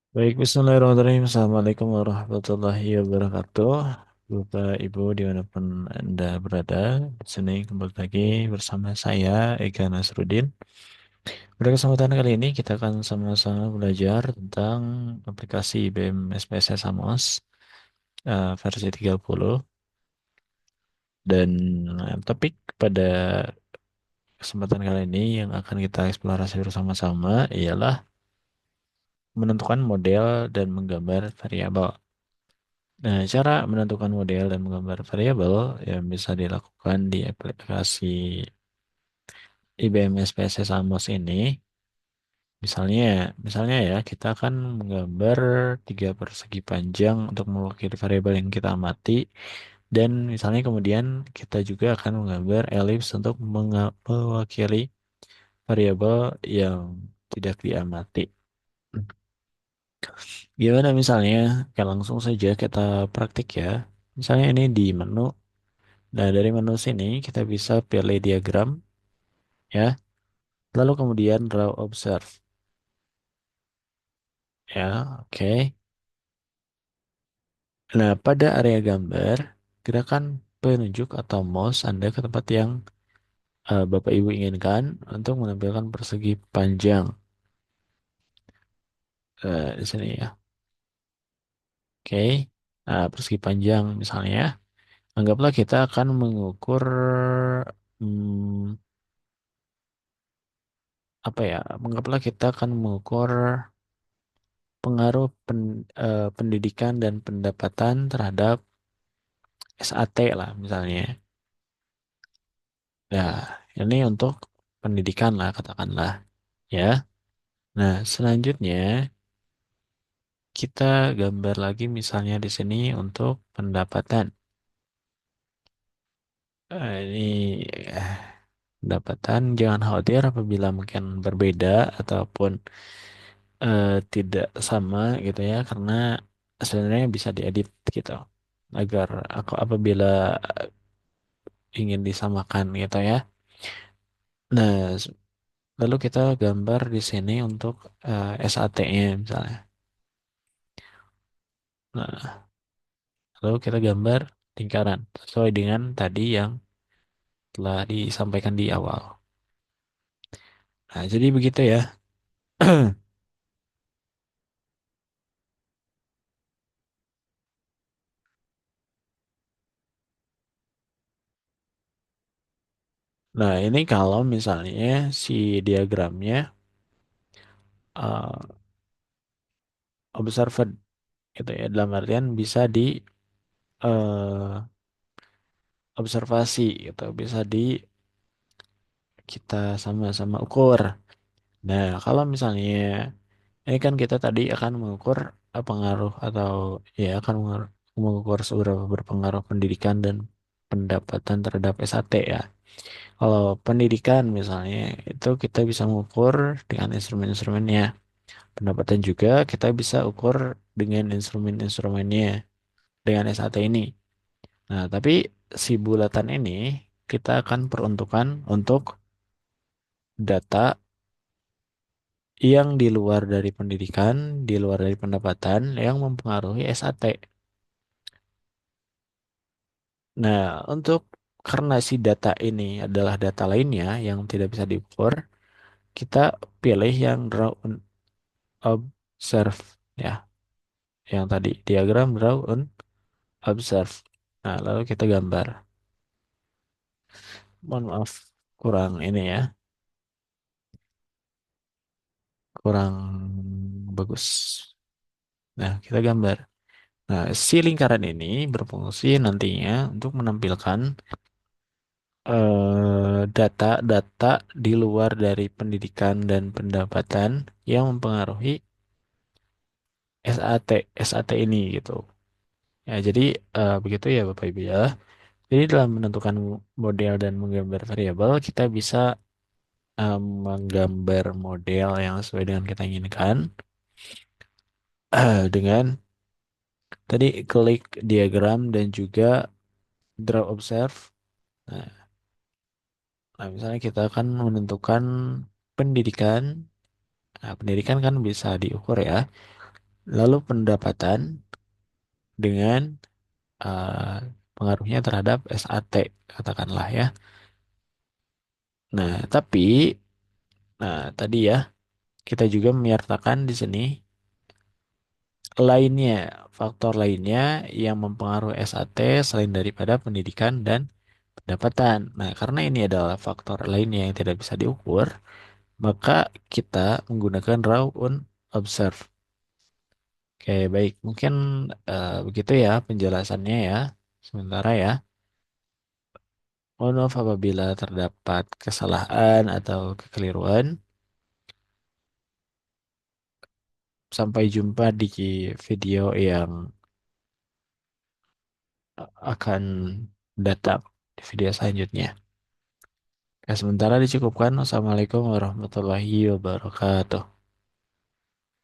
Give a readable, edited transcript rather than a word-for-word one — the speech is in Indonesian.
Baik, Bismillahirrahmanirrahim. Assalamualaikum warahmatullahi wabarakatuh. Bapak, Ibu, dimanapun Anda berada, di sini kembali lagi bersama saya, Eka Nasruddin. Pada kesempatan kali ini, kita akan sama-sama belajar tentang aplikasi IBM SPSS Samos versi 30. Dan topik pada kesempatan kali ini yang akan kita eksplorasi bersama-sama ialah menentukan model dan menggambar variabel. Nah, cara menentukan model dan menggambar variabel yang bisa dilakukan di aplikasi IBM SPSS Amos ini, misalnya, misalnya ya, kita akan menggambar tiga persegi panjang untuk mewakili variabel yang kita amati, dan misalnya kemudian kita juga akan menggambar elips untuk mewakili variabel yang tidak diamati. Gimana misalnya? Oke, langsung saja kita praktik ya. Misalnya ini di menu. Nah, dari menu sini kita bisa pilih diagram ya. Lalu kemudian draw observe ya. Oke. Nah, pada area gambar, gerakan penunjuk atau mouse Anda ke tempat yang Bapak Ibu inginkan untuk menampilkan persegi panjang di sini ya. Oke. Nah, persegi panjang misalnya. Anggaplah kita akan mengukur hmm, apa ya? Anggaplah kita akan mengukur pengaruh pendidikan dan pendapatan terhadap SAT lah misalnya. Nah, ini untuk pendidikan lah katakanlah ya. Nah, selanjutnya kita gambar lagi misalnya di sini untuk pendapatan. Ini eh, pendapatan jangan khawatir apabila mungkin berbeda ataupun tidak sama gitu ya karena sebenarnya bisa diedit gitu agar aku apabila ingin disamakan gitu ya. Nah, lalu kita gambar di sini untuk SAT-nya misalnya. Nah, lalu kita gambar lingkaran sesuai dengan tadi yang telah disampaikan di awal. Nah, jadi begitu ya. Nah, ini kalau misalnya si diagramnya uh, observed gitu ya, dalam artian bisa di uh, observasi gitu, bisa di kita sama-sama ukur. Nah, kalau misalnya ini kan kita tadi akan mengukur pengaruh atau ya akan mengukur seberapa berpengaruh pendidikan dan pendapatan terhadap SAT ya. Kalau pendidikan misalnya itu kita bisa mengukur dengan instrumen-instrumennya. Pendapatan juga kita bisa ukur dengan instrumen-instrumennya dengan SAT ini. Nah, tapi si bulatan ini kita akan peruntukkan untuk data yang di luar dari pendidikan, di luar dari pendapatan yang mempengaruhi SAT. Nah, untuk karena si data ini adalah data lainnya yang tidak bisa diukur, kita pilih yang draw and observe ya, yang tadi diagram draw and observe. Nah, lalu kita gambar. Mohon maaf, kurang ini ya, kurang bagus. Nah, kita gambar. Nah, si lingkaran ini berfungsi nantinya untuk menampilkan data-data di luar dari pendidikan dan pendapatan yang mempengaruhi SAT SAT ini gitu. Ya, jadi begitu ya Bapak Ibu ya. Jadi dalam menentukan model dan menggambar variabel kita bisa menggambar model yang sesuai dengan kita inginkan dengan tadi klik diagram dan juga draw observe. Nah, misalnya kita akan menentukan pendidikan. Nah, pendidikan kan bisa diukur ya. Lalu pendapatan dengan eh, pengaruhnya terhadap SAT, katakanlah ya. Nah, tapi tadi ya kita juga menyertakan di sini lainnya, faktor lainnya yang mempengaruhi SAT selain daripada pendidikan dan pendapatan. Nah, karena ini adalah faktor lainnya yang tidak bisa diukur, maka kita menggunakan raw and observe. Oke, baik. Mungkin begitu ya penjelasannya ya. Sementara ya, mohon maaf apabila terdapat kesalahan atau kekeliruan. Sampai jumpa di video yang akan datang di video selanjutnya. Ya, sementara dicukupkan. Wassalamualaikum warahmatullahi wabarakatuh.